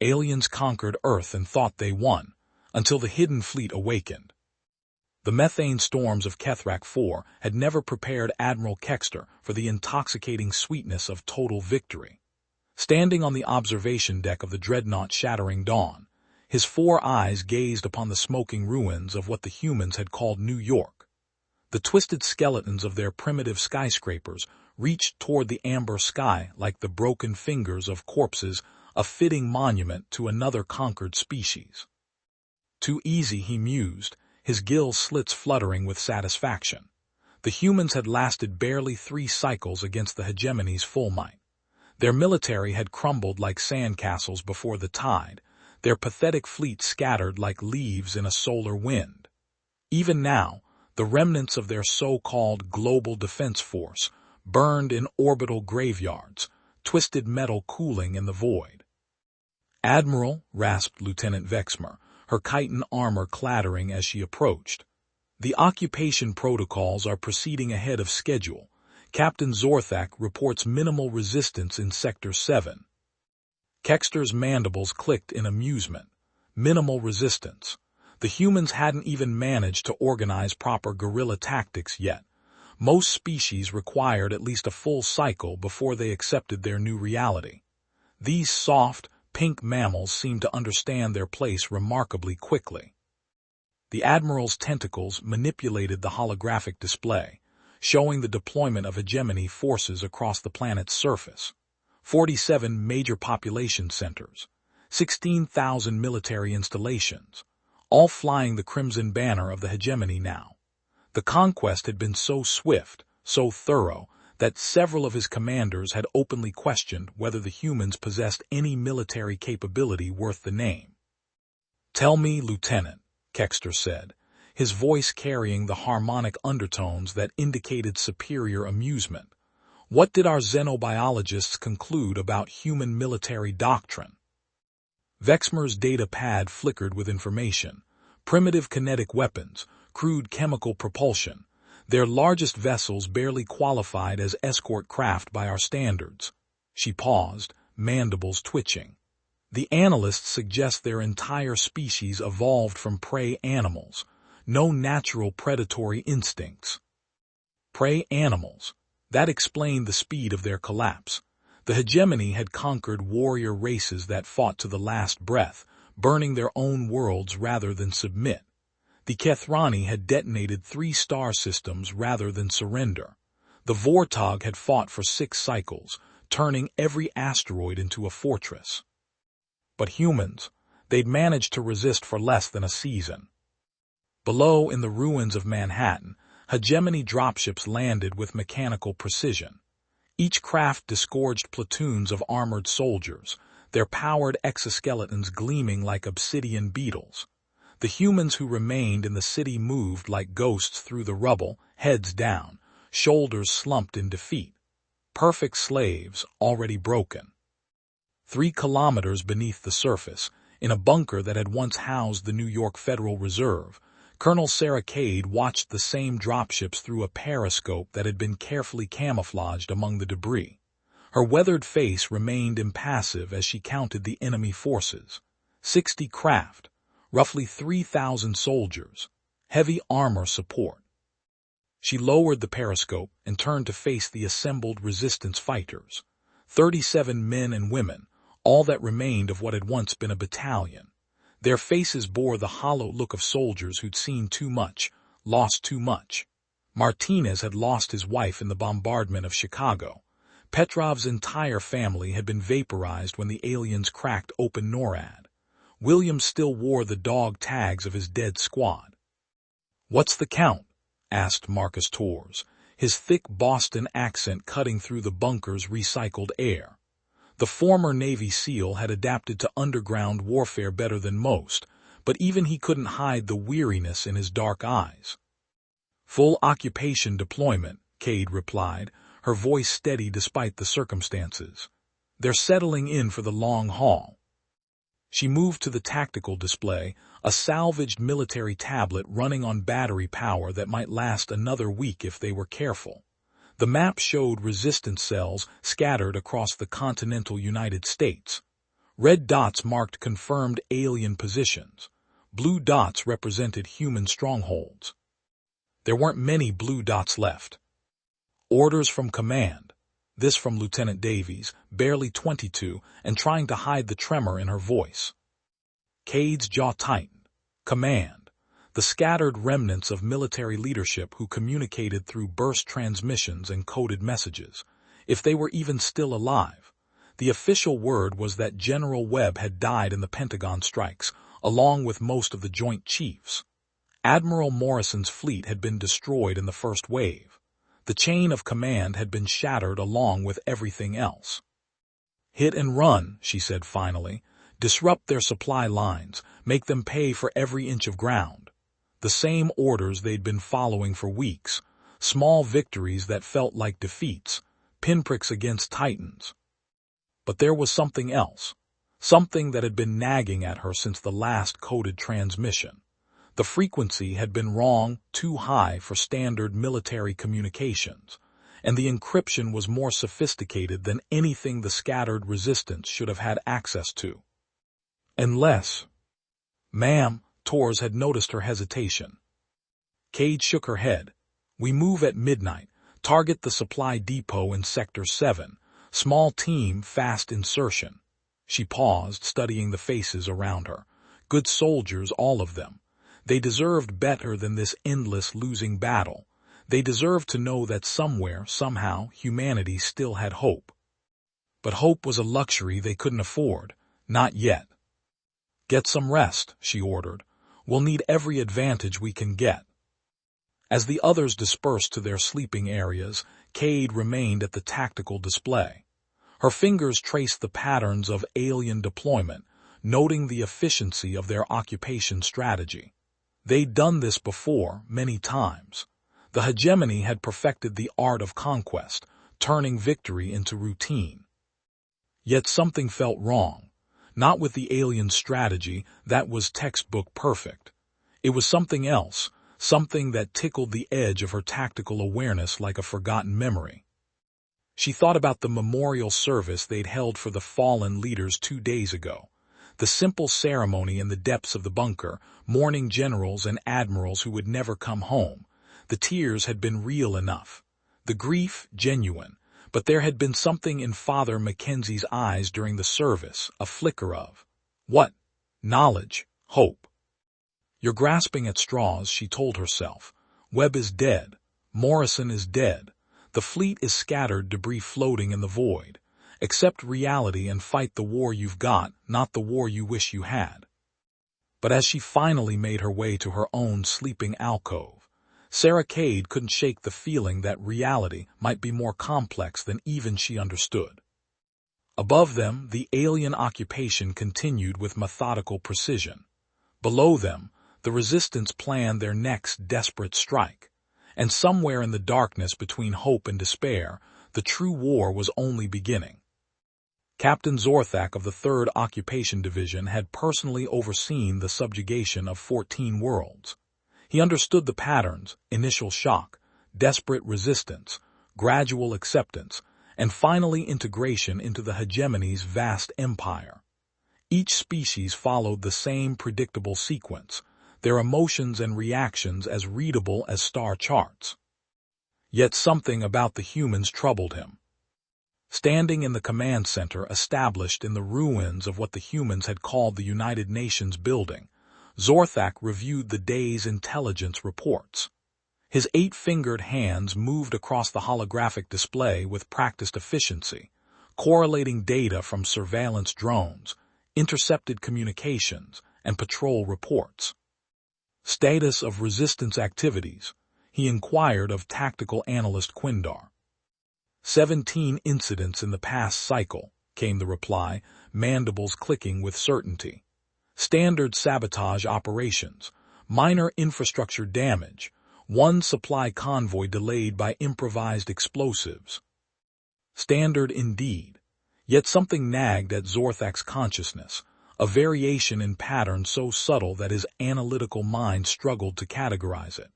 Aliens conquered Earth and thought they won, until the hidden fleet awakened. The methane storms of Kethrak 4 had never prepared Admiral Kex'tar for the intoxicating sweetness of total victory. Standing on the observation deck of the dreadnought Shattering Dawn, his 4 eyes gazed upon the smoking ruins of what the humans had called New York. The twisted skeletons of their primitive skyscrapers reached toward the amber sky like the broken fingers of corpses, a fitting monument to another conquered species. Too easy, he mused, his gill slits fluttering with satisfaction. The humans had lasted barely 3 cycles against the Hegemony's full might. Their military had crumbled like sandcastles before the tide, their pathetic fleet scattered like leaves in a solar wind. Even now, the remnants of their so-called global defense force burned in orbital graveyards, twisted metal cooling in the void. "Admiral," rasped Lieutenant Vexmer, her chitin armor clattering as she approached. "The occupation protocols are proceeding ahead of schedule. Captain Zorthak reports minimal resistance in Sector 7. Kex'tar's mandibles clicked in amusement. Minimal resistance. The humans hadn't even managed to organize proper guerrilla tactics yet. Most species required at least a full cycle before they accepted their new reality. These soft, pink mammals seemed to understand their place remarkably quickly. The Admiral's tentacles manipulated the holographic display, showing the deployment of hegemony forces across the planet's surface. 47 major population centers, 16,000 military installations, all flying the crimson banner of the hegemony now. The conquest had been so swift, so thorough, that several of his commanders had openly questioned whether the humans possessed any military capability worth the name. "Tell me, Lieutenant," Kex'tar said, his voice carrying the harmonic undertones that indicated superior amusement. "What did our xenobiologists conclude about human military doctrine?" Vexmer's data pad flickered with information. Primitive kinetic weapons, crude chemical propulsion, their largest vessels barely qualified as escort craft by our standards. She paused, mandibles twitching. "The analysts suggest their entire species evolved from prey animals. No natural predatory instincts." Prey animals. That explained the speed of their collapse. The hegemony had conquered warrior races that fought to the last breath, burning their own worlds rather than submit. The Kethrani had detonated 3 star systems rather than surrender. The Vortog had fought for 6 cycles, turning every asteroid into a fortress. But humans, they'd managed to resist for less than a season. Below, in the ruins of Manhattan, hegemony dropships landed with mechanical precision. Each craft disgorged platoons of armored soldiers, their powered exoskeletons gleaming like obsidian beetles. The humans who remained in the city moved like ghosts through the rubble, heads down, shoulders slumped in defeat. Perfect slaves, already broken. 3 kilometers beneath the surface, in a bunker that had once housed the New York Federal Reserve, Colonel Sarah Kade watched the same dropships through a periscope that had been carefully camouflaged among the debris. Her weathered face remained impassive as she counted the enemy forces. 60 craft, roughly 3,000 soldiers, heavy armor support. She lowered the periscope and turned to face the assembled resistance fighters. 37 men and women, all that remained of what had once been a battalion. Their faces bore the hollow look of soldiers who'd seen too much, lost too much. Martinez had lost his wife in the bombardment of Chicago. Petrov's entire family had been vaporized when the aliens cracked open NORAD. William still wore the dog tags of his dead squad. "What's the count?" asked Marcus Torres, his thick Boston accent cutting through the bunker's recycled air. The former Navy SEAL had adapted to underground warfare better than most, but even he couldn't hide the weariness in his dark eyes. "Full occupation deployment," Kade replied, her voice steady despite the circumstances. "They're settling in for the long haul." She moved to the tactical display, a salvaged military tablet running on battery power that might last another week if they were careful. The map showed resistance cells scattered across the continental United States. Red dots marked confirmed alien positions. Blue dots represented human strongholds. There weren't many blue dots left. Orders from command. This from Lieutenant Davies, barely 22, and trying to hide the tremor in her voice. Kade's jaw tightened. Command. The scattered remnants of military leadership who communicated through burst transmissions and coded messages, if they were even still alive. The official word was that General Webb had died in the Pentagon strikes, along with most of the Joint Chiefs. Admiral Morrison's fleet had been destroyed in the first wave. The chain of command had been shattered along with everything else. Hit and run, she said finally. Disrupt their supply lines, make them pay for every inch of ground. The same orders they'd been following for weeks, small victories that felt like defeats, pinpricks against titans. But there was something else, something that had been nagging at her since the last coded transmission. The frequency had been wrong, too high for standard military communications, and the encryption was more sophisticated than anything the scattered resistance should have had access to. Unless... Ma'am, Torres had noticed her hesitation. Kade shook her head. We move at midnight. Target the supply depot in Sector 7. Small team, fast insertion. She paused, studying the faces around her. Good soldiers, all of them. They deserved better than this endless losing battle. They deserved to know that somewhere, somehow, humanity still had hope. But hope was a luxury they couldn't afford. Not yet. Get some rest, she ordered. We'll need every advantage we can get. As the others dispersed to their sleeping areas, Kade remained at the tactical display. Her fingers traced the patterns of alien deployment, noting the efficiency of their occupation strategy. They'd done this before, many times. The hegemony had perfected the art of conquest, turning victory into routine. Yet something felt wrong. Not with the alien strategy, that was textbook perfect. It was something else, something that tickled the edge of her tactical awareness like a forgotten memory. She thought about the memorial service they'd held for the fallen leaders 2 days ago. The simple ceremony in the depths of the bunker, mourning generals and admirals who would never come home. The tears had been real enough. The grief, genuine. But there had been something in Father Mackenzie's eyes during the service, a flicker of, what? Knowledge, hope. You're grasping at straws, she told herself. Webb is dead. Morrison is dead. The fleet is scattered, debris floating in the void. Accept reality and fight the war you've got, not the war you wish you had. But as she finally made her way to her own sleeping alcove, Sarah Kade couldn't shake the feeling that reality might be more complex than even she understood. Above them, the alien occupation continued with methodical precision. Below them, the resistance planned their next desperate strike. And somewhere in the darkness between hope and despair, the true war was only beginning. Captain Zorthak of the 3rd Occupation Division had personally overseen the subjugation of 14 worlds. He understood the patterns: initial shock, desperate resistance, gradual acceptance, and finally integration into the hegemony's vast empire. Each species followed the same predictable sequence, their emotions and reactions as readable as star charts. Yet something about the humans troubled him. Standing in the command center established in the ruins of what the humans had called the United Nations building, Zorthak reviewed the day's intelligence reports. His 8-fingered hands moved across the holographic display with practiced efficiency, correlating data from surveillance drones, intercepted communications, and patrol reports. Status of resistance activities, he inquired of tactical analyst Quindar. 17 incidents in the past cycle, came the reply, mandibles clicking with certainty. Standard sabotage operations, minor infrastructure damage, 1 supply convoy delayed by improvised explosives. Standard indeed. Yet something nagged at Zorthak's consciousness, a variation in pattern so subtle that his analytical mind struggled to categorize it.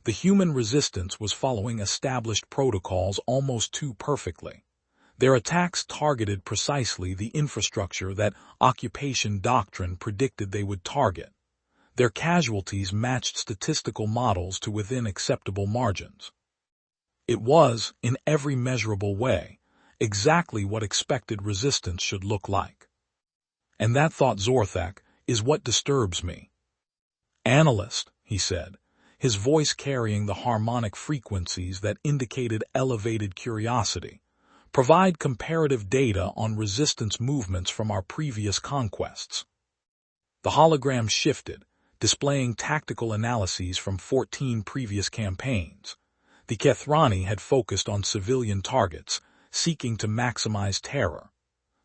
The human resistance was following established protocols almost too perfectly. Their attacks targeted precisely the infrastructure that occupation doctrine predicted they would target. Their casualties matched statistical models to within acceptable margins. It was, in every measurable way, exactly what expected resistance should look like. And that, thought Zorthak, is what disturbs me. Analyst, he said, his voice carrying the harmonic frequencies that indicated elevated curiosity, provide comparative data on resistance movements from our previous conquests. The hologram shifted, displaying tactical analyses from 14 previous campaigns. The Kethrani had focused on civilian targets, seeking to maximize terror.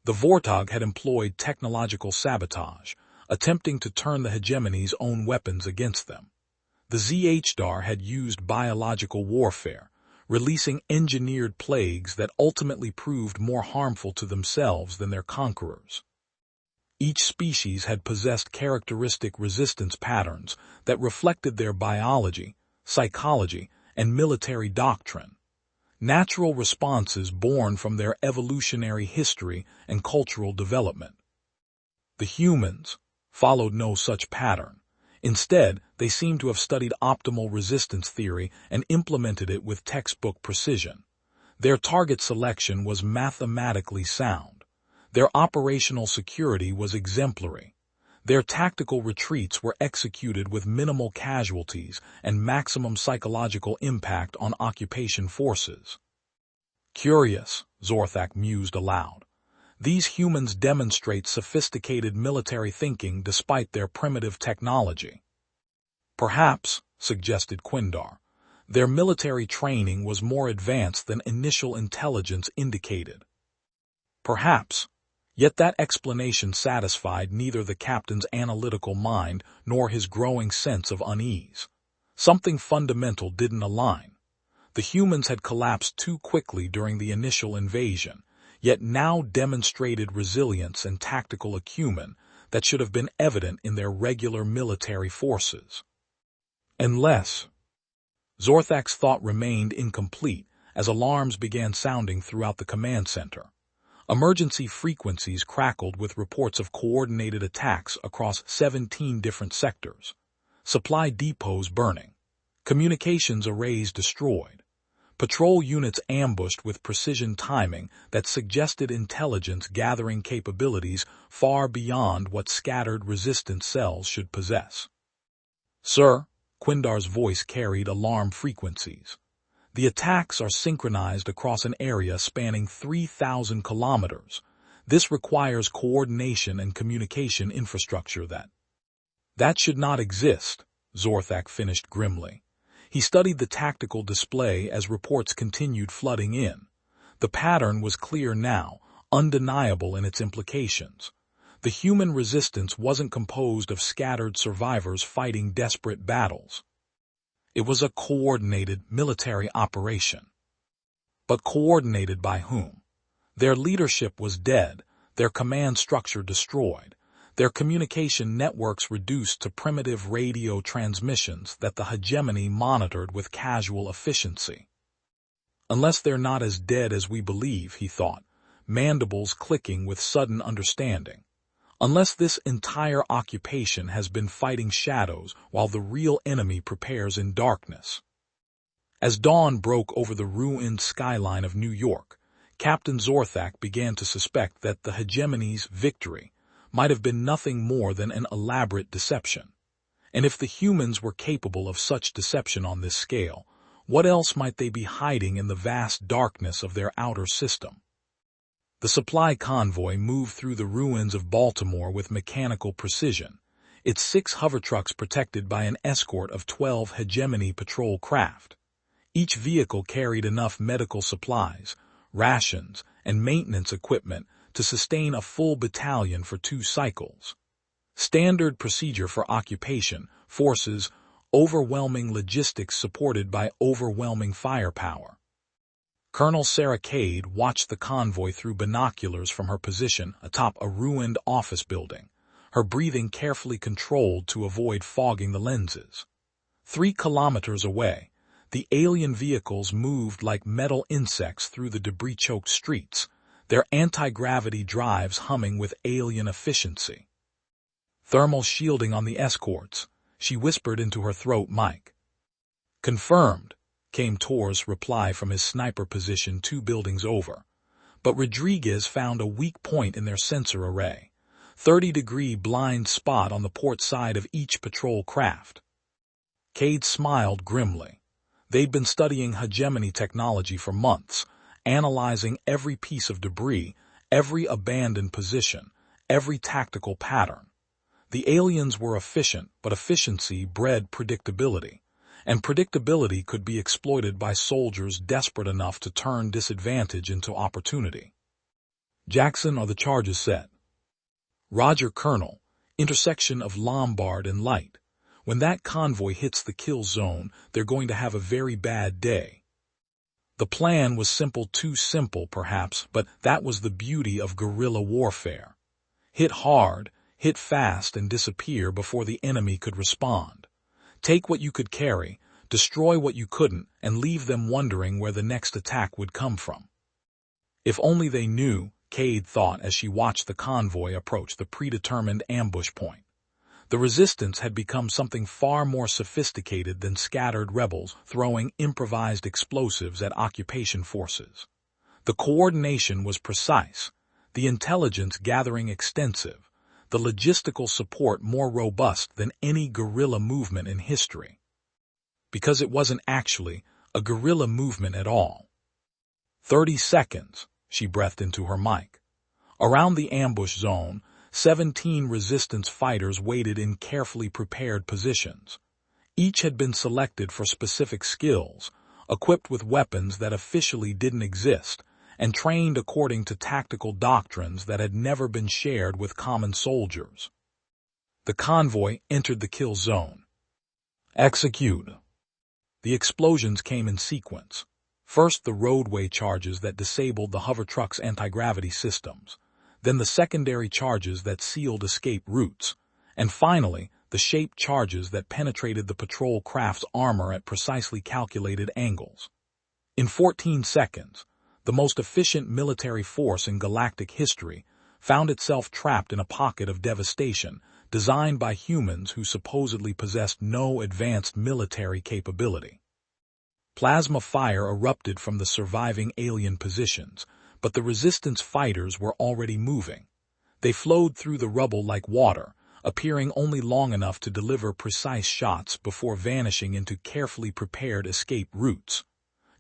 The Vortog had employed technological sabotage, attempting to turn the Hegemony's own weapons against them. The HFY had used biological warfare, releasing engineered plagues that ultimately proved more harmful to themselves than their conquerors. Each species had possessed characteristic resistance patterns that reflected their biology, psychology, and military doctrine, natural responses born from their evolutionary history and cultural development. The humans followed no such pattern. Instead, they seem to have studied optimal resistance theory and implemented it with textbook precision. Their target selection was mathematically sound. Their operational security was exemplary. Their tactical retreats were executed with minimal casualties and maximum psychological impact on occupation forces. Curious, Zorthak mused aloud. These humans demonstrate sophisticated military thinking despite their primitive technology. Perhaps, suggested Quindar, their military training was more advanced than initial intelligence indicated. Perhaps, yet that explanation satisfied neither the captain's analytical mind nor his growing sense of unease. Something fundamental didn't align. The humans had collapsed too quickly during the initial invasion, yet now demonstrated resilience and tactical acumen that should have been evident in their regular military forces. Unless... Zorthak's thought remained incomplete as alarms began sounding throughout the command center. Emergency frequencies crackled with reports of coordinated attacks across 17 different sectors. Supply depots burning. Communications arrays destroyed. Patrol units ambushed with precision timing that suggested intelligence gathering capabilities far beyond what scattered resistance cells should possess. Sir, Quindar's voice carried alarm frequencies. The attacks are synchronized across an area spanning 3,000 kilometers. This requires coordination and communication infrastructure that should not exist, Zorthak finished grimly. He studied the tactical display as reports continued flooding in. The pattern was clear now, undeniable in its implications. The human resistance wasn't composed of scattered survivors fighting desperate battles. It was a coordinated military operation. But coordinated by whom? Their leadership was dead, their command structure destroyed, their communication networks reduced to primitive radio transmissions that the hegemony monitored with casual efficiency. Unless they're not as dead as we believe, he thought, mandibles clicking with sudden understanding. Unless this entire occupation has been fighting shadows while the real enemy prepares in darkness. As dawn broke over the ruined skyline of New York, Captain Zorthak began to suspect that the hegemony's victory might have been nothing more than an elaborate deception. And if the humans were capable of such deception on this scale, what else might they be hiding in the vast darkness of their outer system? The supply convoy moved through the ruins of Baltimore with mechanical precision, its 6 hover trucks protected by an escort of 12 hegemony patrol craft. Each vehicle carried enough medical supplies, rations, and maintenance equipment to sustain a full battalion for 2 cycles. Standard procedure for occupation forces overwhelming logistics supported by overwhelming firepower. Colonel Sarah Kade watched the convoy through binoculars from her position atop a ruined office building, her breathing carefully controlled to avoid fogging the lenses. 3 kilometers away, the alien vehicles moved like metal insects through the debris-choked streets, their anti-gravity drives humming with alien efficiency. "Thermal shielding on the escorts," she whispered into her throat mic. "Confirmed," came Tor's reply from his sniper position 2 buildings over. But Rodriguez found a weak point in their sensor array, 30-degree blind spot on the port side of each patrol craft. Kade smiled grimly. They'd been studying hegemony technology for months, analyzing every piece of debris, every abandoned position, every tactical pattern. The aliens were efficient, but efficiency bred predictability, and predictability could be exploited by soldiers desperate enough to turn disadvantage into opportunity. "Jackson, are the charges set?" "Roger, Colonel. Intersection of Lombard and Light. When that convoy hits the kill zone, they're going to have a very bad day." The plan was simple, too simple perhaps, but that was the beauty of guerrilla warfare. Hit hard, hit fast, and disappear before the enemy could respond. Take what you could carry, destroy what you couldn't, and leave them wondering where the next attack would come from. If only they knew, Kade thought as she watched the convoy approach the predetermined ambush point. The resistance had become something far more sophisticated than scattered rebels throwing improvised explosives at occupation forces. The coordination was precise, the intelligence gathering extensive, the logistical support more robust than any guerrilla movement in history. Because it wasn't actually a guerrilla movement at all. 30 seconds, she breathed into her mic. Around the ambush zone, 17 resistance fighters waited in carefully prepared positions. Each had been selected for specific skills, equipped with weapons that officially didn't exist, and trained according to tactical doctrines that had never been shared with common soldiers. The convoy entered the kill zone. Execute. The explosions came in sequence. First, the roadway charges that disabled the hover truck's anti-gravity systems, then the secondary charges that sealed escape routes, and finally, the shaped charges that penetrated the patrol craft's armor at precisely calculated angles. In 14 seconds, the most efficient military force in galactic history found itself trapped in a pocket of devastation designed by humans who supposedly possessed no advanced military capability. Plasma fire erupted from the surviving alien positions, but the resistance fighters were already moving. They flowed through the rubble like water, appearing only long enough to deliver precise shots before vanishing into carefully prepared escape routes.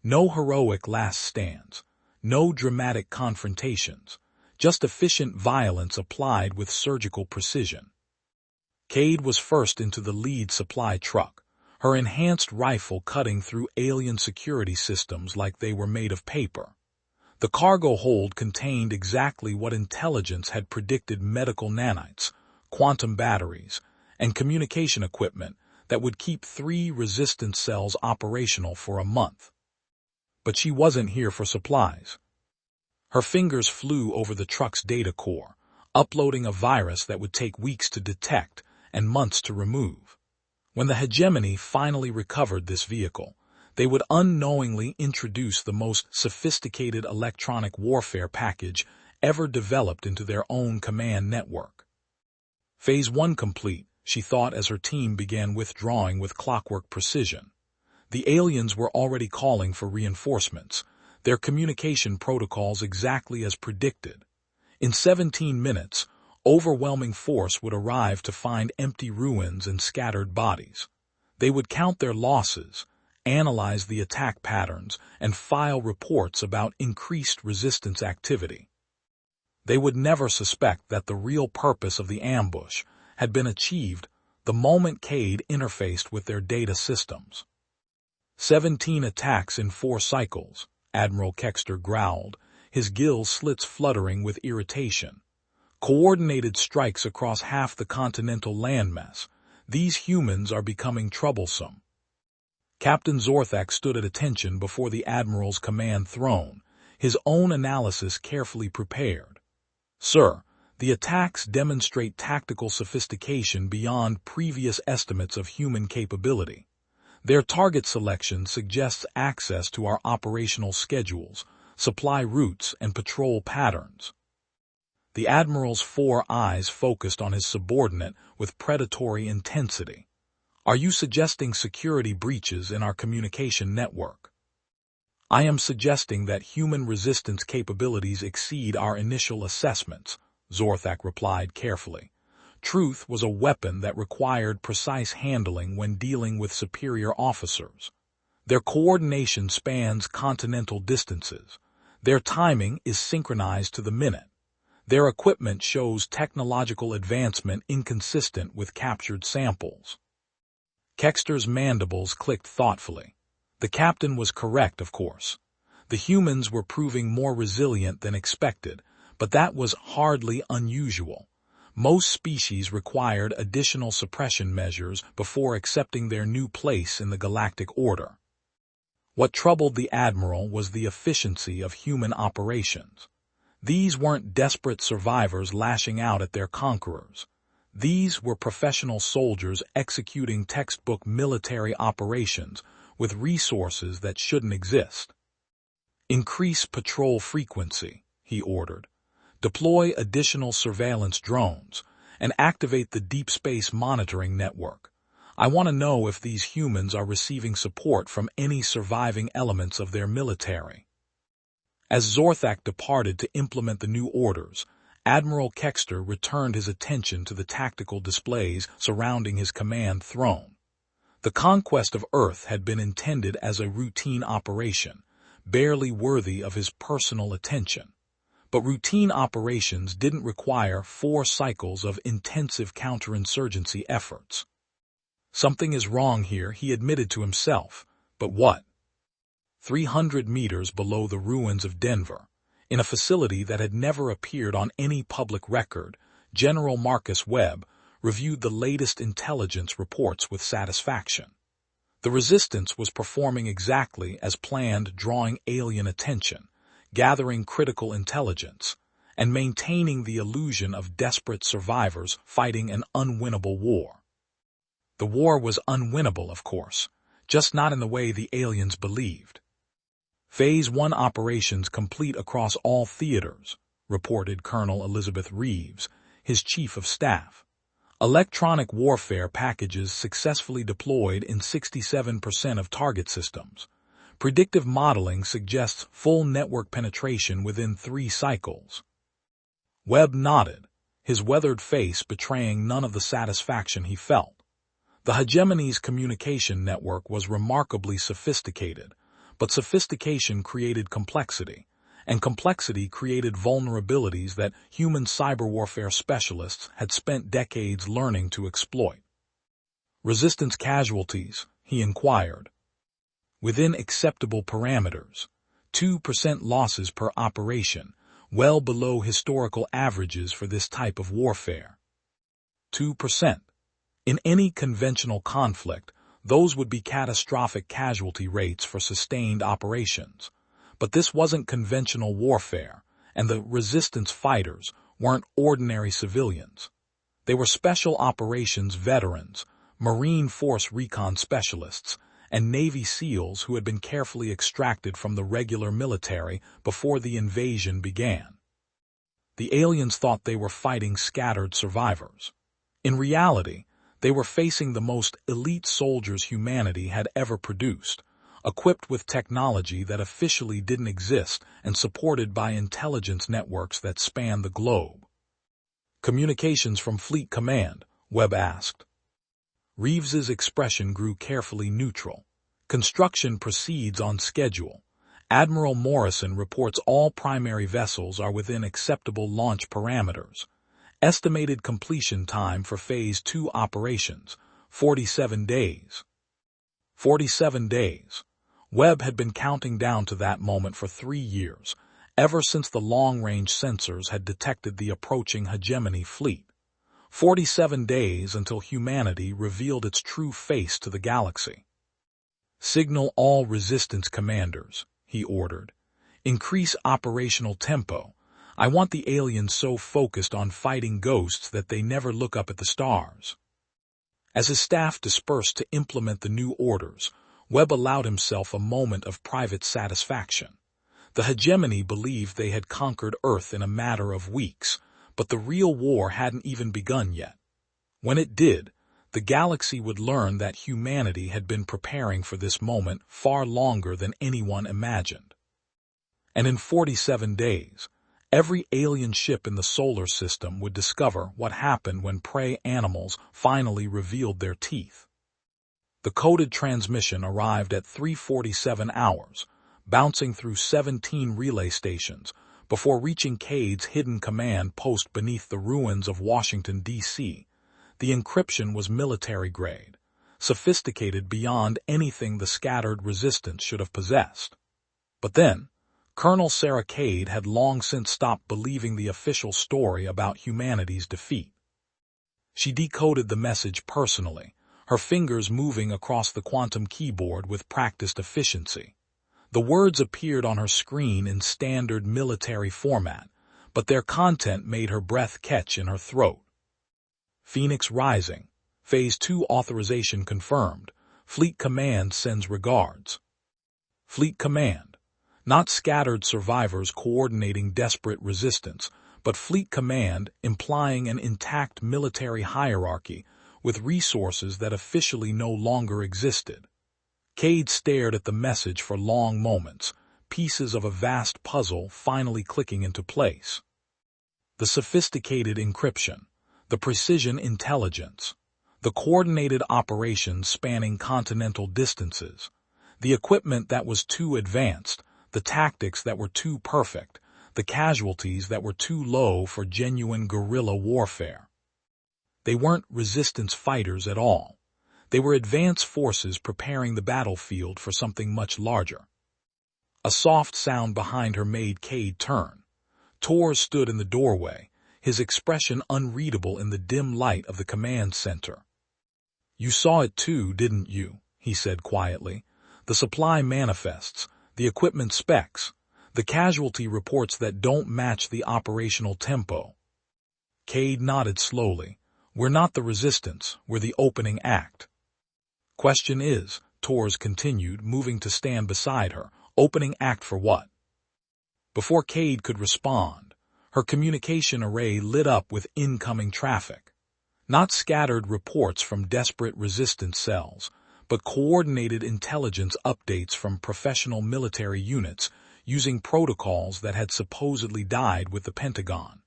No heroic last stands, no dramatic confrontations, just efficient violence applied with surgical precision. Kade was first into the lead supply truck, her enhanced rifle cutting through alien security systems like they were made of paper. The cargo hold contained exactly what intelligence had predicted: medical nanites, quantum batteries, and communication equipment that would keep 3 resistance cells operational for a month. But she wasn't here for supplies. Her fingers flew over the truck's data core, uploading a virus that would take weeks to detect and months to remove. When the Hegemony finally recovered this vehicle, they would unknowingly introduce the most sophisticated electronic warfare package ever developed into their own command network. Phase 1 complete, she thought as her team began withdrawing with clockwork precision. The aliens were already calling for reinforcements, their communication protocols exactly as predicted. In 17 minutes, overwhelming force would arrive to find empty ruins and scattered bodies. They would count their losses, analyze the attack patterns, and file reports about increased resistance activity. They would never suspect that the real purpose of the ambush had been achieved the moment Kade interfaced with their data systems. 17 attacks in 4 cycles, Admiral Kex'tar growled, his gill slits fluttering with irritation. Coordinated strikes across half the continental landmass. These humans are becoming troublesome. Captain Zorthak stood at attention before the Admiral's command throne, his own analysis carefully prepared. Sir, the attacks demonstrate tactical sophistication beyond previous estimates of human capability. Their target selection suggests access to our operational schedules, supply routes, and patrol patterns. The Admiral's 4 eyes focused on his subordinate with predatory intensity. "Are you suggesting security breaches in our communication network?" "I am suggesting that human resistance capabilities exceed our initial assessments," Zorthak replied carefully. Truth was a weapon that required precise handling when dealing with superior officers. Their coordination spans continental distances. Their timing is synchronized to the minute. Their equipment shows technological advancement inconsistent with captured samples. Kex'tar's mandibles clicked thoughtfully. The captain was correct, of course. The humans were proving more resilient than expected, but that was hardly unusual. Most species required additional suppression measures before accepting their new place in the galactic order. What troubled the Admiral was the efficiency of human operations. These weren't desperate survivors lashing out at their conquerors. These were professional soldiers executing textbook military operations with resources that shouldn't exist. "Increase patrol frequency," he ordered. "Deploy additional surveillance drones, and activate the deep space monitoring network. I want to know if these humans are receiving support from any surviving elements of their military." As Zorthak departed to implement the new orders, Admiral Kex'tar returned his attention to the tactical displays surrounding his command throne. The conquest of Earth had been intended as a routine operation, barely worthy of his personal attention. But routine operations didn't require 4 cycles of intensive counterinsurgency efforts. Something is wrong here, he admitted to himself, but what? 300 meters below the ruins of Denver, in a facility that had never appeared on any public record, General Marcus Webb reviewed the latest intelligence reports with satisfaction. The resistance was performing exactly as planned, drawing alien attention, gathering critical intelligence, and maintaining the illusion of desperate survivors fighting an unwinnable war. The war was unwinnable, of course, just not in the way the aliens believed. "Phase 1 operations complete across all theaters," reported Colonel Elizabeth Reeves, his chief of staff. "Electronic warfare packages successfully deployed in 67% of target systems. Predictive modeling suggests full network penetration within 3 cycles." Webb nodded, his weathered face betraying none of the satisfaction he felt. The Hegemony's communication network was remarkably sophisticated, but sophistication created complexity, and complexity created vulnerabilities that human cyber warfare specialists had spent decades learning to exploit. "Resistance casualties?" he inquired. "Within acceptable parameters. 2% losses per operation, well below historical averages for this type of warfare." 2%. In any conventional conflict, those would be catastrophic casualty rates for sustained operations. But this wasn't conventional warfare, and the resistance fighters weren't ordinary civilians. They were special operations veterans, Marine Force recon specialists, and Navy SEALs who had been carefully extracted from the regular military before the invasion began. The aliens thought they were fighting scattered survivors. In reality, they were facing the most elite soldiers humanity had ever produced, equipped with technology that officially didn't exist and supported by intelligence networks that span the globe. "Communications from Fleet Command?" Webb asked. Reeves's expression grew carefully neutral. "Construction proceeds on schedule. Admiral Morrison reports all primary vessels are within acceptable launch parameters. Estimated completion time for Phase 2 operations, 47 days. 47 days. Webb had been counting down to that moment for 3 years, ever since the long-range sensors had detected the approaching Hegemony fleet. 47 days until humanity revealed its true face to the galaxy. "Signal all resistance commanders," he ordered. "Increase operational tempo. I want the aliens so focused on fighting ghosts that they never look up at the stars." As his staff dispersed to implement the new orders, Webb allowed himself a moment of private satisfaction. The Hegemony believed they had conquered Earth in a matter of weeks, but the real war hadn't even begun yet. When it did, the galaxy would learn that humanity had been preparing for this moment far longer than anyone imagined. And in 47 days, every alien ship in the solar system would discover what happened when prey animals finally revealed their teeth. The coded transmission arrived at 3:47 hours, bouncing through 17 relay stations, before reaching Kade's hidden command post beneath the ruins of Washington, D.C. The encryption was military-grade, sophisticated beyond anything the scattered resistance should have possessed. But then, Colonel Sarah Kade had long since stopped believing the official story about humanity's defeat. She decoded the message personally, her fingers moving across the quantum keyboard with practiced efficiency. The words appeared on her screen in standard military format, but their content made her breath catch in her throat. Phoenix Rising. Phase 2 authorization confirmed. Fleet Command sends regards. Fleet Command. Not scattered survivors coordinating desperate resistance, but Fleet Command implying an intact military hierarchy with resources that officially no longer existed. Kade stared at the message for long moments, pieces of a vast puzzle finally clicking into place. The sophisticated encryption, the precision intelligence, the coordinated operations spanning continental distances, the equipment that was too advanced, the tactics that were too perfect, the casualties that were too low for genuine guerrilla warfare. They weren't resistance fighters at all. They were advanced forces preparing the battlefield for something much larger. A soft sound behind her made Kade turn. Torres stood in the doorway, his expression unreadable in the dim light of the command center. "You saw it too, didn't you?" he said quietly. "The supply manifests, the equipment specs, the casualty reports that don't match the operational tempo." Kade nodded slowly. "We're not the resistance, we're the opening act." "Question is," Torres continued, moving to stand beside her, "opening act for what?" Before Kade could respond, her communication array lit up with incoming traffic. Not scattered reports from desperate resistance cells, but coordinated intelligence updates from professional military units using protocols that had supposedly died with the Pentagon.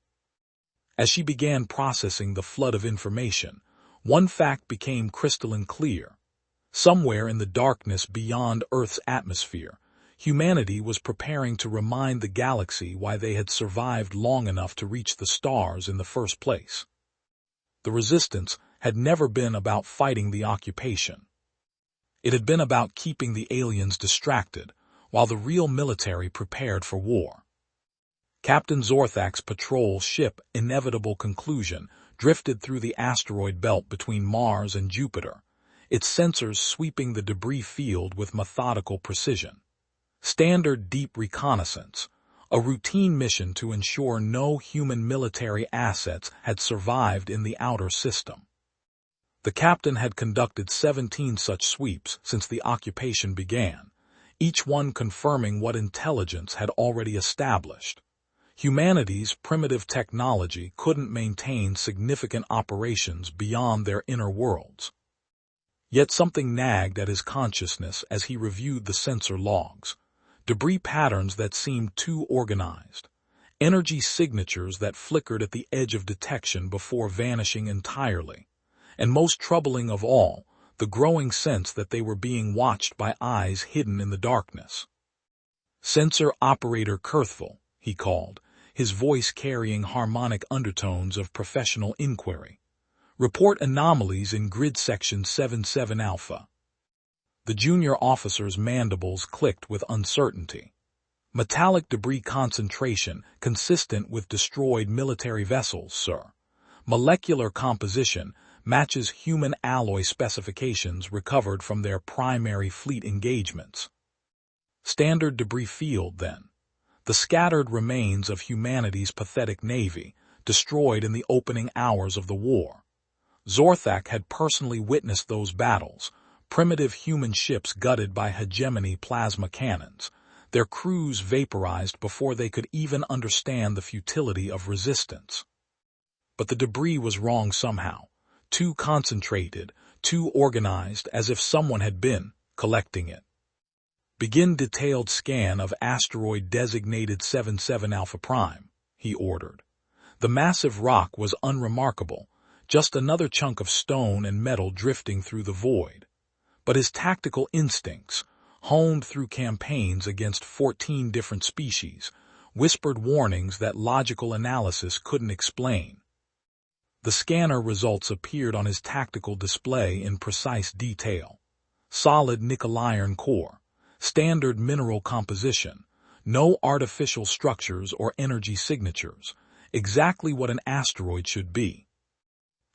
As she began processing the flood of information, one fact became crystalline clear. Somewhere in the darkness beyond Earth's atmosphere, humanity was preparing to remind the galaxy why they had survived long enough to reach the stars in the first place. The resistance had never been about fighting the occupation. It had been about keeping the aliens distracted, while the real military prepared for war. Captain Zorthak's patrol ship Inevitable Conclusion drifted through the asteroid belt between Mars and Jupiter, its sensors sweeping the debris field with methodical precision. Standard deep reconnaissance, a routine mission to ensure no human military assets had survived in the outer system. The captain had conducted 17 such sweeps since the occupation began, each one confirming what intelligence had already established. Humanity's primitive technology couldn't maintain significant operations beyond their inner worlds. Yet something nagged at his consciousness as he reviewed the sensor logs. Debris patterns that seemed too organized. Energy signatures that flickered at the edge of detection before vanishing entirely. And most troubling of all, the growing sense that they were being watched by eyes hidden in the darkness. "Sensor Operator Kurthval," he called, his voice carrying harmonic undertones of professional inquiry. "Report anomalies in grid section 77 Alpha." The junior officer's mandibles clicked with uncertainty. "Metallic debris concentration consistent with destroyed military vessels, sir. Molecular composition matches human alloy specifications recovered from their primary fleet engagements." Standard debris field, then. The scattered remains of humanity's pathetic navy, destroyed in the opening hours of the war. Zorthak had personally witnessed those battles, primitive human ships gutted by hegemony plasma cannons, their crews vaporized before they could even understand the futility of resistance. But the debris was wrong somehow, too concentrated, too organized, as if someone had been collecting it. Begin detailed scan of asteroid designated 77 Alpha Prime, he ordered. The massive rock was unremarkable, just another chunk of stone and metal drifting through the void. But his tactical instincts, honed through campaigns against 14 different species, whispered warnings that logical analysis couldn't explain. The scanner results appeared on his tactical display in precise detail. Solid nickel-iron core, standard mineral composition, no artificial structures or energy signatures, exactly what an asteroid should be.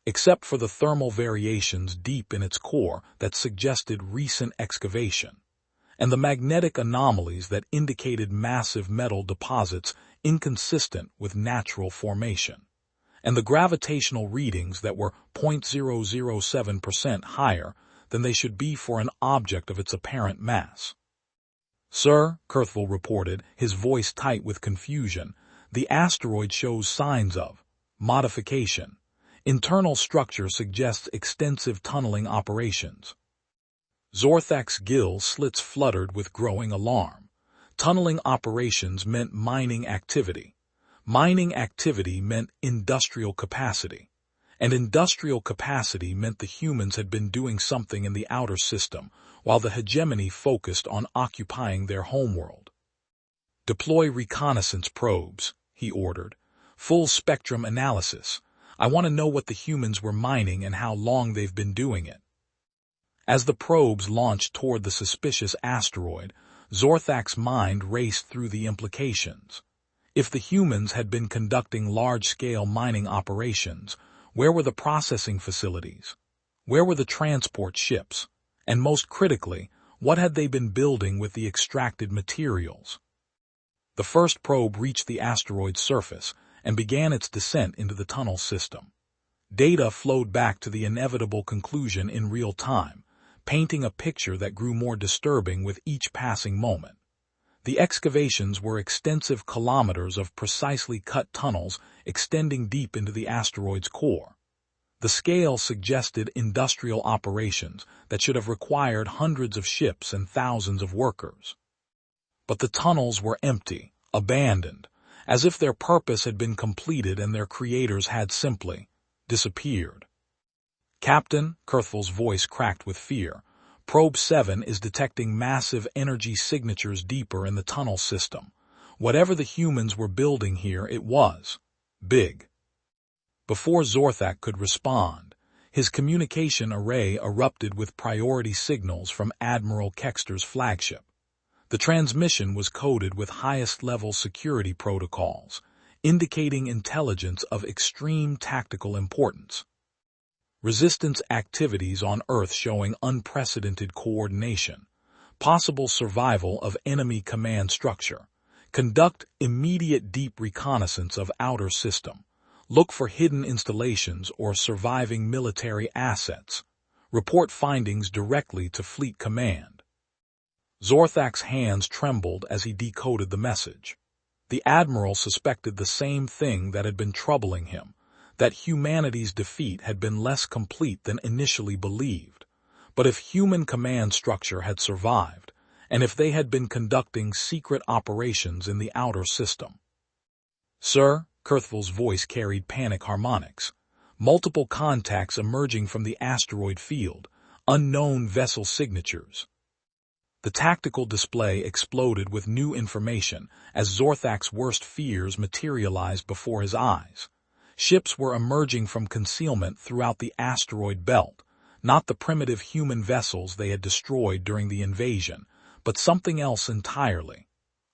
Except for the thermal variations deep in its core that suggested recent excavation, and the magnetic anomalies that indicated massive metal deposits inconsistent with natural formation, and the gravitational readings that were 0.007% higher than they should be for an object of its apparent mass. "Sir," Kurthville reported, his voice tight with confusion, "the asteroid shows signs of modification. Internal structure suggests extensive tunneling operations." Zorthak's gill slits fluttered with growing alarm. Tunneling operations meant mining activity. Mining activity meant industrial capacity. And industrial capacity meant the humans had been doing something in the outer system, while the hegemony focused on occupying their homeworld. "Deploy reconnaissance probes," he ordered. "Full spectrum analysis. I want to know what the humans were mining and how long they've been doing it." As the probes launched toward the suspicious asteroid, Zorthak's mind raced through the implications. If the humans had been conducting large-scale mining operations, where were the processing facilities? Where were the transport ships? And most critically, what had they been building with the extracted materials? The first probe reached the asteroid's surface and began its descent into the tunnel system. Data flowed back to the inevitable conclusion in real time, painting a picture that grew more disturbing with each passing moment. The excavations were extensive kilometers of precisely cut tunnels extending deep into the asteroid's core. The scale suggested industrial operations that should have required hundreds of ships and thousands of workers. But the tunnels were empty, abandoned, as if their purpose had been completed and their creators had simply disappeared. "Captain," Kurthville's voice cracked with fear, "Probe 7 is detecting massive energy signatures deeper in the tunnel system. Whatever the humans were building here, it was big." Before Zorthak could respond, his communication array erupted with priority signals from Admiral Kex'tar's flagship. The transmission was coded with highest-level security protocols, indicating intelligence of extreme tactical importance. Resistance activities on Earth showing unprecedented coordination. Possible survival of enemy command structure. Conduct immediate deep reconnaissance of outer system. Look for hidden installations or surviving military assets. Report findings directly to Fleet Command. Zorthak's hands trembled as he decoded the message. The Admiral suspected the same thing that had been troubling him, that humanity's defeat had been less complete than initially believed. But if human command structure had survived, and if they had been conducting secret operations in the outer system. "Sir," Kurthville's voice carried panic harmonics. "Multiple contacts emerging from the asteroid field, unknown vessel signatures." The tactical display exploded with new information as Zorthak's worst fears materialized before his eyes. Ships were emerging from concealment throughout the asteroid belt, not the primitive human vessels they had destroyed during the invasion, but something else entirely.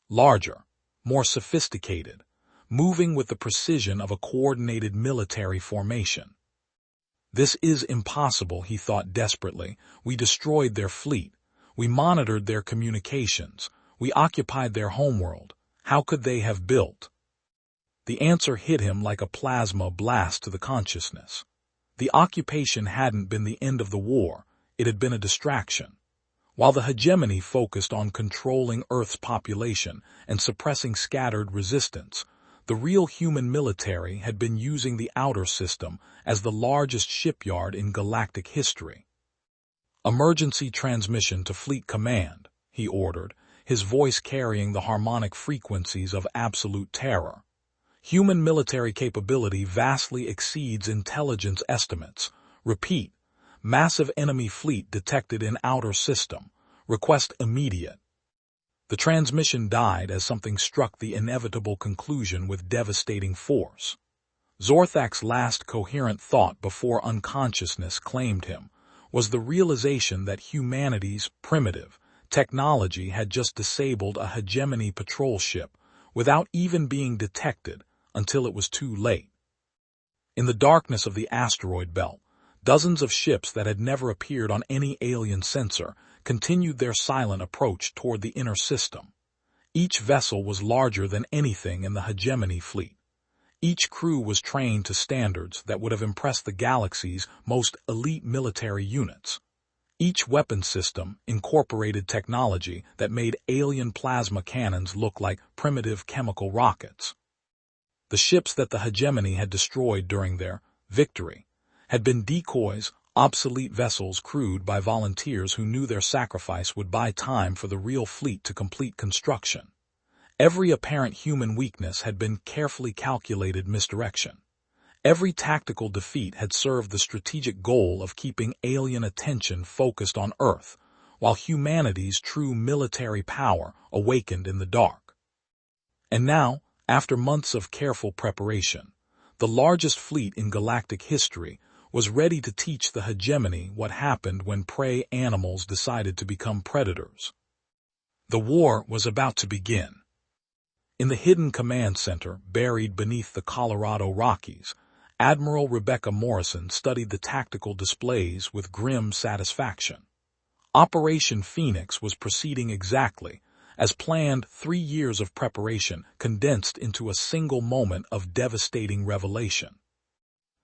Larger, more sophisticated, moving with the precision of a coordinated military formation. "This is impossible," he thought desperately. "We destroyed their fleet. We monitored their communications. We occupied their homeworld. How could they have built?" The answer hit him like a plasma blast to the consciousness. The occupation hadn't been the end of the war, it had been a distraction. While the hegemony focused on controlling Earth's population and suppressing scattered resistance, the real human military had been using the outer system as the largest shipyard in galactic history. "Emergency transmission to Fleet Command," he ordered, his voice carrying the harmonic frequencies of absolute terror. "Human military capability vastly exceeds intelligence estimates. Repeat, massive enemy fleet detected in outer system. Request immediate." The transmission died as something struck the inevitable conclusion with devastating force. Zorthak's last coherent thought before unconsciousness claimed him was the realization that humanity's primitive technology had just disabled a hegemony patrol ship without even being detected until it was too late. In the darkness of the asteroid belt, dozens of ships that had never appeared on any alien sensor continued their silent approach toward the inner system. Each vessel was larger than anything in the hegemony fleet. Each crew was trained to standards that would have impressed the galaxy's most elite military units. Each weapon system incorporated technology that made alien plasma cannons look like primitive chemical rockets. The ships that the hegemony had destroyed during their victory had been decoys, obsolete vessels crewed by volunteers who knew their sacrifice would buy time for the real fleet to complete construction. Every apparent human weakness had been carefully calculated misdirection. Every tactical defeat had served the strategic goal of keeping alien attention focused on Earth, while humanity's true military power awakened in the dark. And now, after months of careful preparation, the largest fleet in galactic history was ready to teach the hegemony what happened when prey animals decided to become predators. The war was about to begin. In the hidden command center buried beneath the Colorado Rockies, Admiral Rebecca Morrison studied the tactical displays with grim satisfaction. Operation Phoenix was proceeding exactly as planned. 3 years of preparation condensed into a single moment of devastating revelation.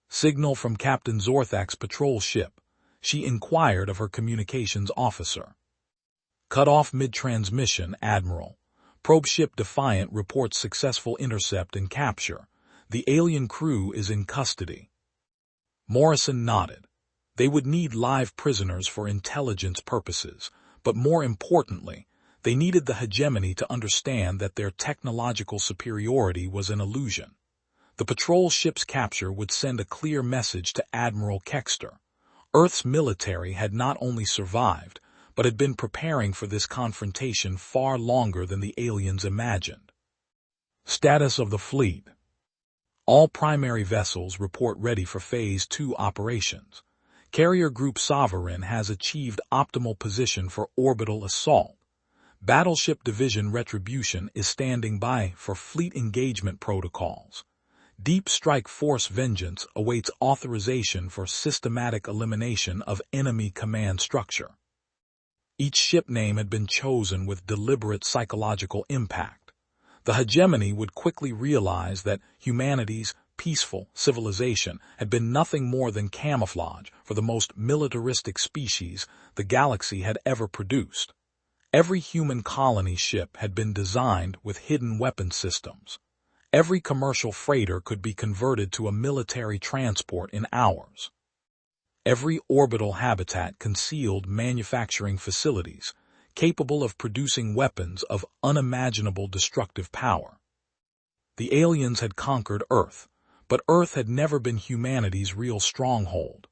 "Signal from Captain Zorthak's patrol ship," she inquired of her communications officer. "Cut off mid-transmission, Admiral. Probe ship Defiant reports successful intercept and capture. The alien crew is in custody." Morrison nodded. They would need live prisoners for intelligence purposes, but more importantly, they needed the hegemony to understand that their technological superiority was an illusion. The patrol ship's capture would send a clear message to Admiral Kex'tar. Earth's military had not only survived, but had been preparing for this confrontation far longer than the aliens imagined. Status of the fleet. All primary vessels report ready for Phase 2 operations. Carrier Group Sovereign has achieved optimal position for orbital assault. Battleship Division Retribution is standing by for fleet engagement protocols. Deep Strike Force Vengeance awaits authorization for systematic elimination of enemy command structure. Each ship name had been chosen with deliberate psychological impact. The hegemony would quickly realize that humanity's peaceful civilization had been nothing more than camouflage for the most militaristic species the galaxy had ever produced. Every human colony ship had been designed with hidden weapon systems. Every commercial freighter could be converted to a military transport in hours. Every orbital habitat concealed manufacturing facilities, capable of producing weapons of unimaginable destructive power. The aliens had conquered Earth, but Earth had never been humanity's real stronghold.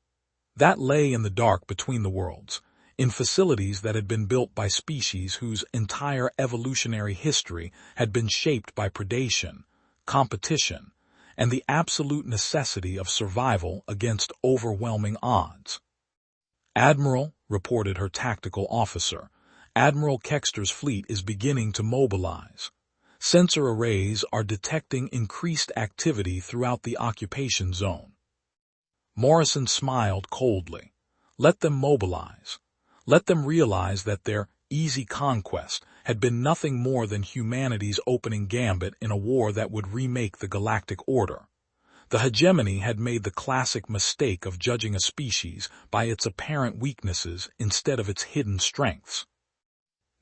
That lay in the dark between the worlds, in facilities that had been built by species whose entire evolutionary history had been shaped by predation, competition, and the absolute necessity of survival against overwhelming odds. "Admiral," reported her tactical officer, "Admiral Kex'tar's fleet is beginning to mobilize. Sensor arrays are detecting increased activity throughout the occupation zone." Morrison smiled coldly. Let them mobilize. Let them realize that their easy conquest had been nothing more than humanity's opening gambit in a war that would remake the galactic order. The hegemony had made the classic mistake of judging a species by its apparent weaknesses instead of its hidden strengths.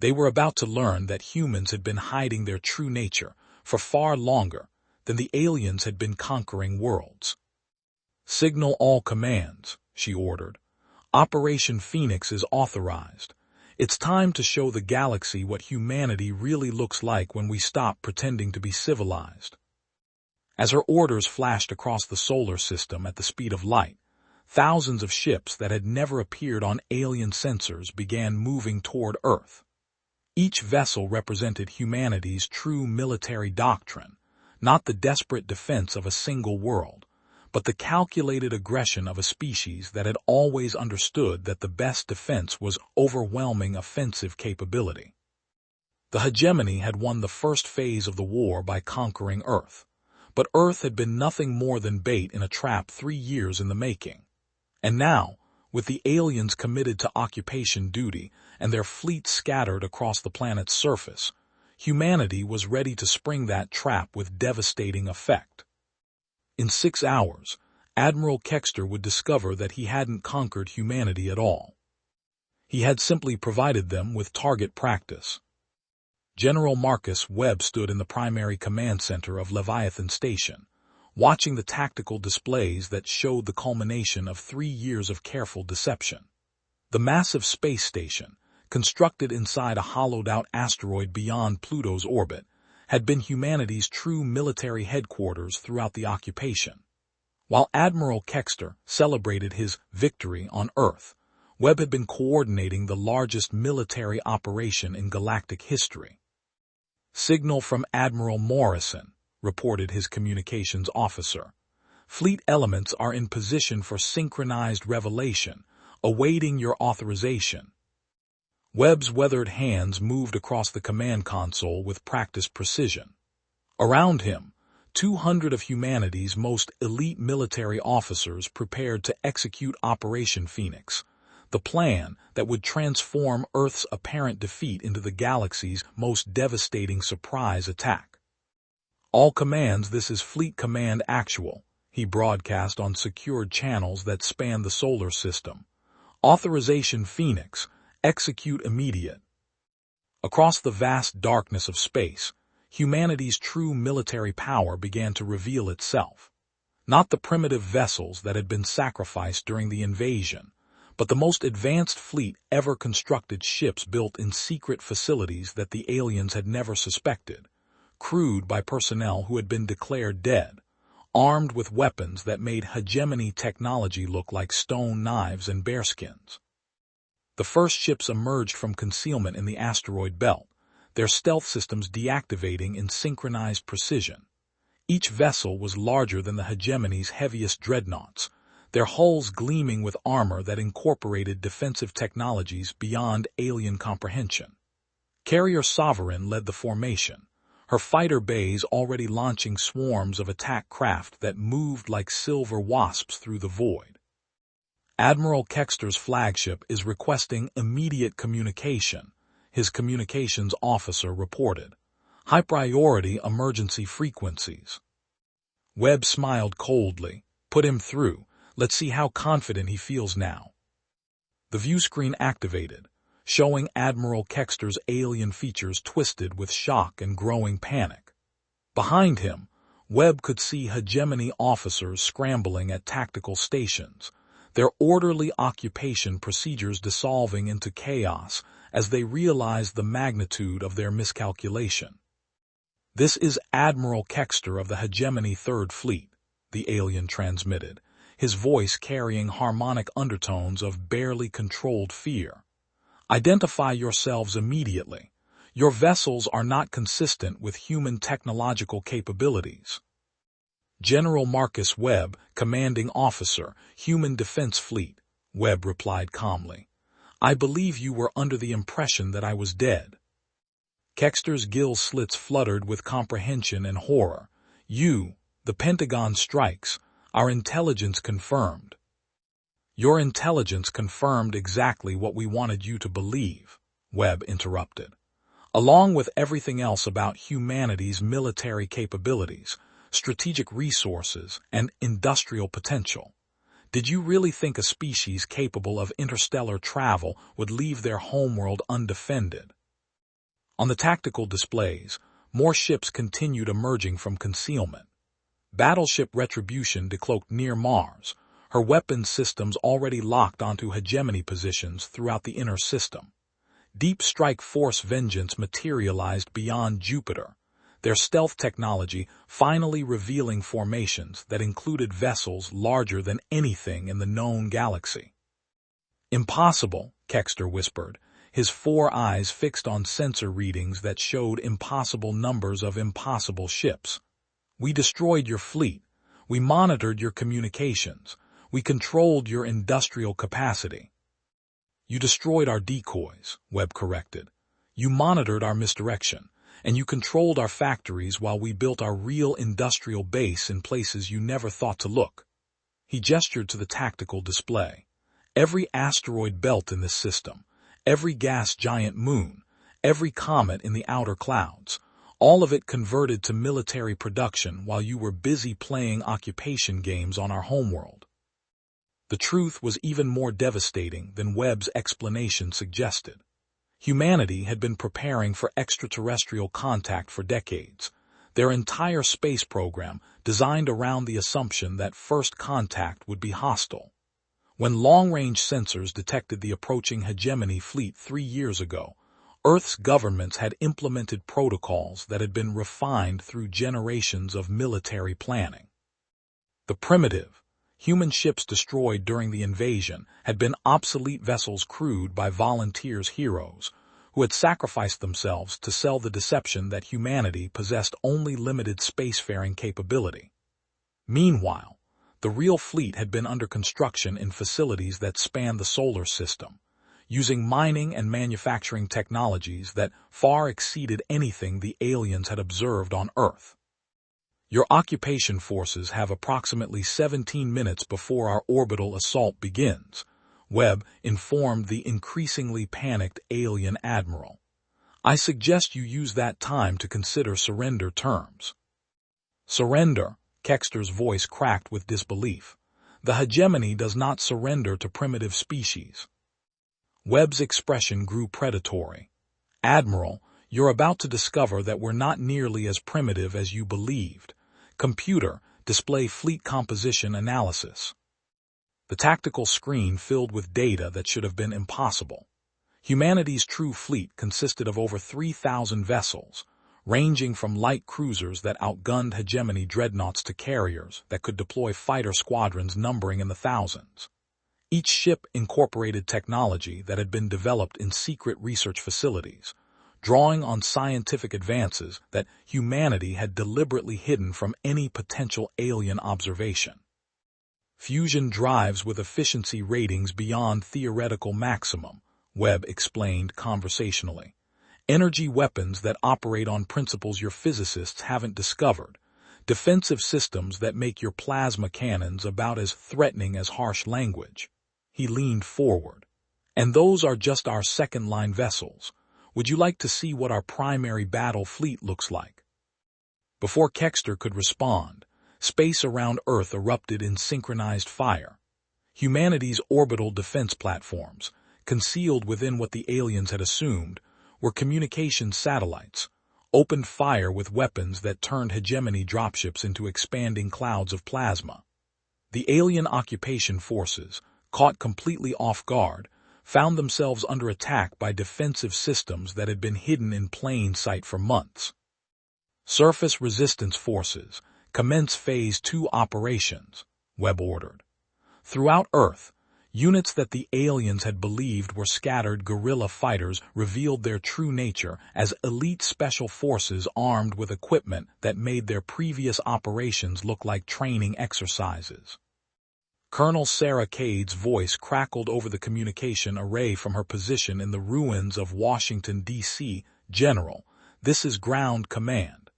They were about to learn that humans had been hiding their true nature for far longer than the aliens had been conquering worlds. "Signal all commands," she ordered. "Operation Phoenix is authorized. It's time to show the galaxy what humanity really looks like when we stop pretending to be civilized." As her orders flashed across the solar system at the speed of light, thousands of ships that had never appeared on alien sensors began moving toward Earth. Each vessel represented humanity's true military doctrine, not the desperate defense of a single world, but the calculated aggression of a species that had always understood that the best defense was overwhelming offensive capability. The Hegemony had won the first phase of the war by conquering Earth, but Earth had been nothing more than bait in a trap 3 years in the making. And now, with the aliens committed to occupation duty and their fleet scattered across the planet's surface, humanity was ready to spring that trap with devastating effect. In 6 hours, Admiral Kex'tar would discover that he hadn't conquered humanity at all. He had simply provided them with target practice. General Marcus Webb stood in the primary command center of Leviathan Station, watching the tactical displays that showed the culmination of 3 years of careful deception. The massive space station, constructed inside a hollowed-out asteroid beyond Pluto's orbit, had been humanity's true military headquarters throughout the occupation. While Admiral Kex'tar celebrated his victory on Earth, Webb had been coordinating the largest military operation in galactic history. "Signal from Admiral Morrison," reported his communications officer. "Fleet elements are in position for synchronized revelation, awaiting your authorization." Webb's weathered hands moved across the command console with practiced precision. Around him, 200 of humanity's most elite military officers prepared to execute Operation Phoenix, the plan that would transform Earth's apparent defeat into the galaxy's most devastating surprise attack. "All commands, this is Fleet Command Actual," he broadcast on secured channels that spanned the solar system. "Authorization Phoenix. Execute immediate." Across the vast darkness of space, humanity's true military power began to reveal itself. Not the primitive vessels that had been sacrificed during the invasion, but the most advanced fleet ever constructed, ships built in secret facilities that the aliens had never suspected, crewed by personnel who had been declared dead, armed with weapons that made hegemony technology look like stone knives and bearskins. The first ships emerged from concealment in the asteroid belt, their stealth systems deactivating in synchronized precision. Each vessel was larger than the Hegemony's heaviest dreadnoughts, their hulls gleaming with armor that incorporated defensive technologies beyond alien comprehension. Carrier Sovereign led the formation, her fighter bays already launching swarms of attack craft that moved like silver wasps through the void. "Admiral Kex'tar's flagship is requesting immediate communication," his communications officer reported. "High-priority emergency frequencies." Webb smiled coldly. "Put him through. Let's see how confident he feels now." The view screen activated, showing Admiral Kex'tar's alien features twisted with shock and growing panic. Behind him, Webb could see Hegemony officers scrambling at tactical stations, their orderly occupation procedures dissolving into chaos as they realized the magnitude of their miscalculation. "This is Admiral Kex'tar of the Hegemony Third Fleet," the alien transmitted, his voice carrying harmonic undertones of barely controlled fear. "Identify yourselves immediately. Your vessels are not consistent with human technological capabilities." "General Marcus Webb, Commanding Officer, Human Defense Fleet," Webb replied calmly. "I believe you were under the impression that I was dead." Kex'tar's gill slits fluttered with comprehension and horror. "You, the Pentagon strikes, our intelligence confirmed." "Your intelligence confirmed exactly what we wanted you to believe," Webb interrupted. "Along with everything else about humanity's military capabilities, strategic resources, and industrial potential. Did you really think a species capable of interstellar travel would leave their homeworld undefended?" On the tactical displays, more ships continued emerging from concealment. Battleship Retribution decloaked near Mars, her weapons systems already locked onto hegemony positions throughout the inner system. Deep Strike Force Vengeance materialized beyond Jupiter, their stealth technology finally revealing formations that included vessels larger than anything in the known galaxy. "Impossible," Kex'tar whispered, his 4 eyes fixed on sensor readings that showed impossible numbers of impossible ships. "We destroyed your fleet. We monitored your communications. We controlled your industrial capacity." "You destroyed our decoys," Webb corrected. "You monitored our misdirection, and you controlled our factories while we built our real industrial base in places you never thought to look." He gestured to the tactical display. "Every asteroid belt in this system, every gas giant moon, every comet in the outer clouds, all of it converted to military production while you were busy playing occupation games on our homeworld." The truth was even more devastating than Webb's explanation suggested. Humanity had been preparing for extraterrestrial contact for decades, their entire space program designed around the assumption that first contact would be hostile. When long-range sensors detected the approaching hegemony fleet 3 years ago, Earth's governments had implemented protocols that had been refined through generations of military planning. The primitive, human ships destroyed during the invasion had been obsolete vessels crewed by volunteers heroes who had sacrificed themselves to sell the deception that humanity possessed only limited spacefaring capability. Meanwhile, the real fleet had been under construction in facilities that spanned the solar system, using mining and manufacturing technologies that far exceeded anything the aliens had observed on Earth. "Your occupation forces have approximately 17 minutes before our orbital assault begins," Webb informed the increasingly panicked alien admiral. "I suggest you use that time to consider surrender terms." "Surrender?" Kex'tar's voice cracked with disbelief. "The hegemony does not surrender to primitive species." Webb's expression grew predatory. "Admiral, you're about to discover that we're not nearly as primitive as you believed. Computer, display fleet composition analysis." The tactical screen filled with data that should have been impossible. Humanity's true fleet consisted of over 3,000 vessels, ranging from light cruisers that outgunned hegemony dreadnoughts to carriers that could deploy fighter squadrons numbering in the thousands. Each ship incorporated technology that had been developed in secret research facilities, drawing on scientific advances that humanity had deliberately hidden from any potential alien observation. "Fusion drives with efficiency ratings beyond theoretical maximum," Webb explained conversationally. "Energy weapons that operate on principles your physicists haven't discovered. Defensive systems that make your plasma cannons about as threatening as harsh language." He leaned forward. "And those are just our second-line vessels. Would you like to see what our primary battle fleet looks like?" Before Kex'tar could respond, space around Earth erupted in synchronized fire. Humanity's orbital defense platforms, concealed within what the aliens had assumed, were communications satellites, opened fire with weapons that turned hegemony dropships into expanding clouds of plasma. The alien occupation forces, caught completely off guard, found themselves under attack by defensive systems that had been hidden in plain sight for months. "Surface resistance forces, commence Phase 2 operations," Webb ordered. Throughout Earth, units that the aliens had believed were scattered guerrilla fighters revealed their true nature as elite special forces armed with equipment that made their previous operations look like training exercises. Colonel Sarah Kade's voice crackled over the communication array from her position in the ruins of Washington, D.C. "General, this is ground command.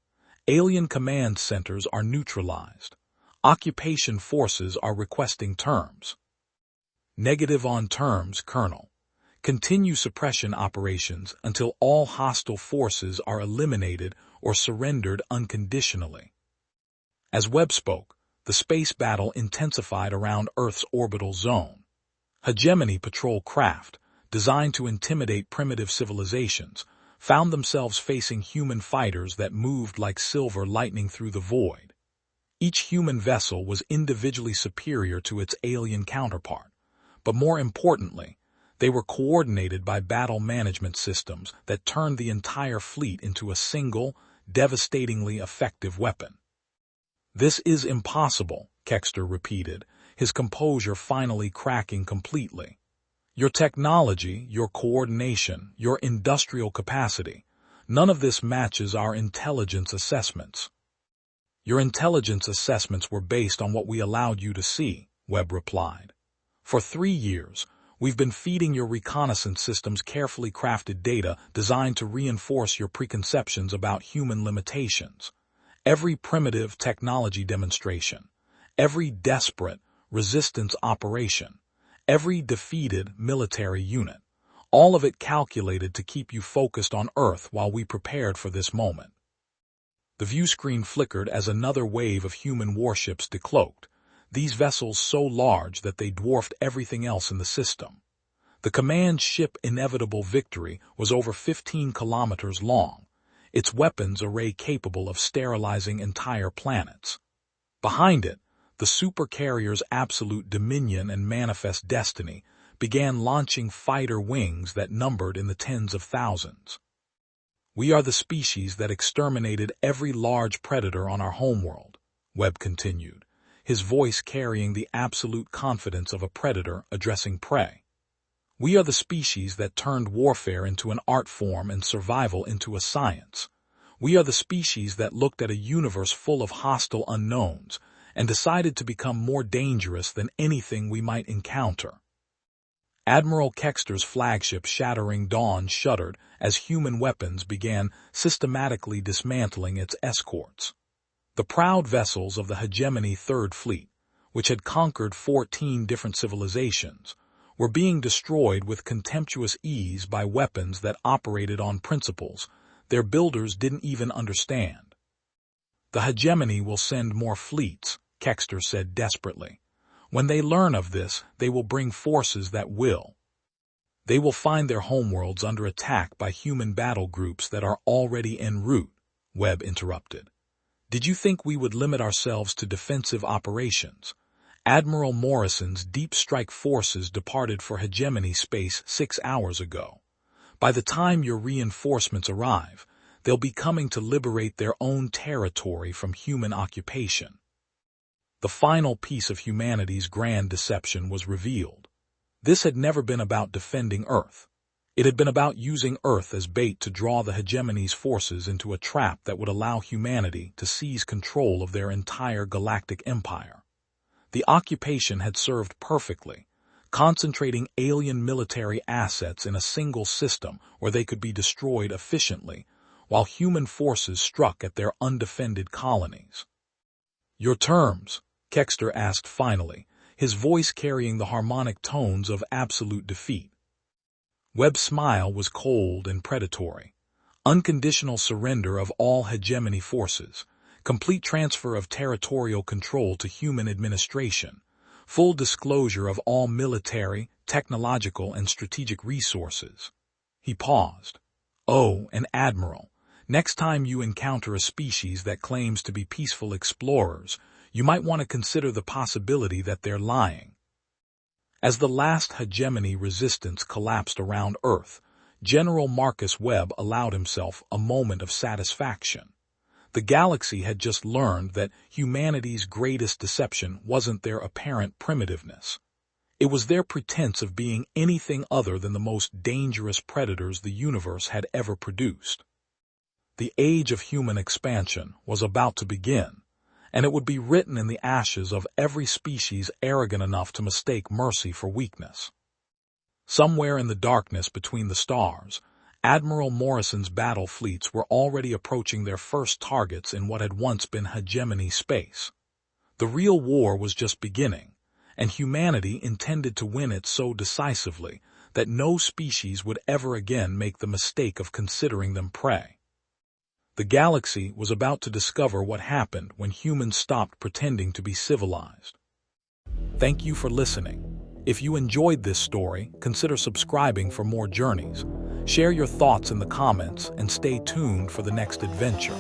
Alien command centers are neutralized. Occupation forces are requesting terms." "Negative on terms, Colonel. Continue suppression operations until all hostile forces are eliminated or surrendered unconditionally." As Webb spoke, the space battle intensified around Earth's orbital zone. Hegemony patrol craft, designed to intimidate primitive civilizations, found themselves facing human fighters that moved like silver lightning through the void. Each human vessel was individually superior to its alien counterpart, but more importantly, they were coordinated by battle management systems that turned the entire fleet into a single, devastatingly effective weapon. "This is impossible," Kex'tar repeated, his composure finally cracking completely. "Your technology, your coordination, your industrial capacity, none of this matches our intelligence assessments." "Your intelligence assessments were based on what we allowed you to see," Webb replied. "For 3 years, we've been feeding your reconnaissance systems carefully crafted data designed to reinforce your preconceptions about human limitations. Every primitive technology demonstration, every desperate resistance operation, every defeated military unit, all of it calculated to keep you focused on Earth while we prepared for this moment." The view screen flickered as another wave of human warships decloaked, these vessels so large that they dwarfed everything else in the system. The command ship Inevitable Victory was over 15 kilometers long, its weapons array capable of sterilizing entire planets. Behind it, the supercarriers Absolute Dominion and Manifest Destiny began launching fighter wings that numbered in the tens of thousands. "We are the species that exterminated every large predator on our homeworld," Webb continued, his voice carrying the absolute confidence of a predator addressing prey. "We are the species that turned warfare into an art form and survival into a science. We are the species that looked at a universe full of hostile unknowns and decided to become more dangerous than anything we might encounter." Admiral Kex'tar's flagship Shattering Dawn shuddered as human weapons began systematically dismantling its escorts. The proud vessels of the Hegemony Third Fleet, which had conquered 14 different civilizations, were being destroyed with contemptuous ease by weapons that operated on principles their builders didn't even understand. "The Hegemony will send more fleets," Kex'tar said desperately. "When they learn of this, they will bring forces that will. They will find their homeworlds under attack by human battle groups that are already en route," Webb interrupted. "Did you think we would limit ourselves to defensive operations? Admiral Morrison's deep strike forces departed for Hegemony space 6 hours ago. By the time your reinforcements arrive, they'll be coming to liberate their own territory from human occupation." The final piece of humanity's grand deception was revealed. This had never been about defending Earth. It had been about using Earth as bait to draw the Hegemony's forces into a trap that would allow humanity to seize control of their entire galactic empire. The occupation had served perfectly, concentrating alien military assets in a single system where they could be destroyed efficiently, while human forces struck at their undefended colonies. "Your terms?" Kex'tar asked finally, his voice carrying the harmonic tones of absolute defeat. Webb's smile was cold and predatory. "Unconditional surrender of all Hegemony forces, complete transfer of territorial control to human administration, full disclosure of all military, technological, and strategic resources." He paused. "Oh, and Admiral, next time you encounter a species that claims to be peaceful explorers, you might want to consider the possibility that they're lying." As the last Hegemony resistance collapsed around Earth, General Marcus Webb allowed himself a moment of satisfaction. The galaxy had just learned that humanity's greatest deception wasn't their apparent primitiveness. It was their pretense of being anything other than the most dangerous predators the universe had ever produced. The age of human expansion was about to begin, and it would be written in the ashes of every species arrogant enough to mistake mercy for weakness. Somewhere in the darkness between the stars, Admiral Morrison's battle fleets were already approaching their first targets in what had once been Hegemony space. The real war was just beginning, and humanity intended to win it so decisively that no species would ever again make the mistake of considering them prey. The galaxy was about to discover what happened when humans stopped pretending to be civilized. Thank you for listening. If you enjoyed this story, consider subscribing for more journeys. Share your thoughts in the comments and stay tuned for the next adventure.